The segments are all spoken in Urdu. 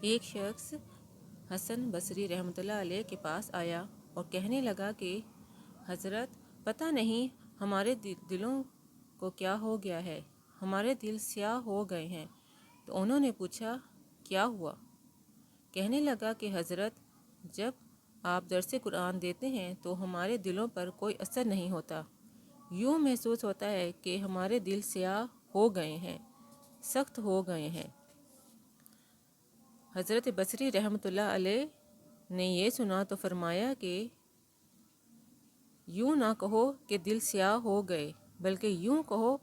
ایک شخص حسن بصری رحمۃ اللہ علیہ کے پاس آیا اور کہنے لگا کہ حضرت پتہ نہیں ہمارے دلوں کو کیا ہو گیا ہے، ہمارے دل سیاہ ہو گئے ہیں۔ تو انہوں نے پوچھا کیا ہوا؟ کہنے لگا کہ حضرت جب آپ درس قرآن دیتے ہیں تو ہمارے دلوں پر کوئی اثر نہیں ہوتا، یوں محسوس ہوتا ہے کہ ہمارے دل سیاہ ہو گئے ہیں، سخت ہو گئے ہیں۔ حضرت بصری رحمۃ اللہ علیہ نے یہ سنا تو فرمایا کہ یوں نہ کہو کہ دل سیاہ ہو گئے، بلکہ یوں کہو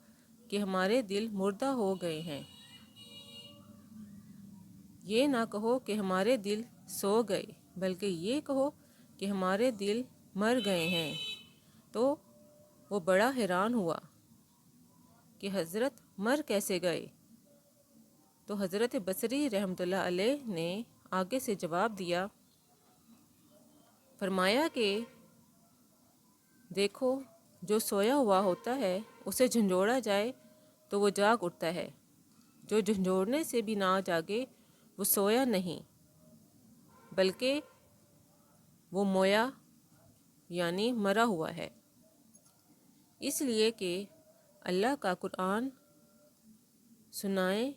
کہ ہمارے دل مردہ ہو گئے ہیں۔ یہ نہ کہو کہ ہمارے دل سو گئے، بلکہ یہ کہو کہ ہمارے دل مر گئے ہیں۔ تو وہ بڑا حیران ہوا کہ حضرت مر کیسے گئے؟ تو حضرت بصری رحمۃ اللہ علیہ نے آگے سے جواب دیا، فرمایا کہ دیکھو جو سویا ہوا ہوتا ہے اسے جھنجھوڑا جائے تو وہ جاگ اٹھتا ہے، جو جھنجھوڑنے سے بھی نہ جاگے وہ سویا نہیں بلکہ وہ مویا یعنی مرا ہوا ہے۔ اس لیے کہ اللہ کا قرآن سنائیں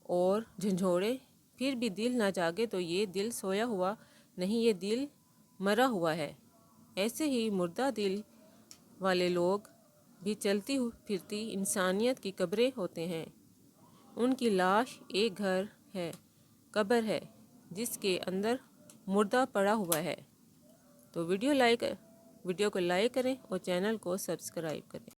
اور جھنجھوڑے پھر بھی دل نہ جاگے تو یہ دل سویا ہوا نہیں، یہ دل مرا ہوا ہے۔ ایسے ہی مردہ دل والے لوگ بھی چلتی پھرتی انسانیت کی قبریں ہوتے ہیں، ان کی لاش ایک گھر ہے، قبر ہے جس کے اندر مردہ پڑا ہوا ہے۔ تو ویڈیو کو لائک کریں اور چینل کو سبسکرائب کریں۔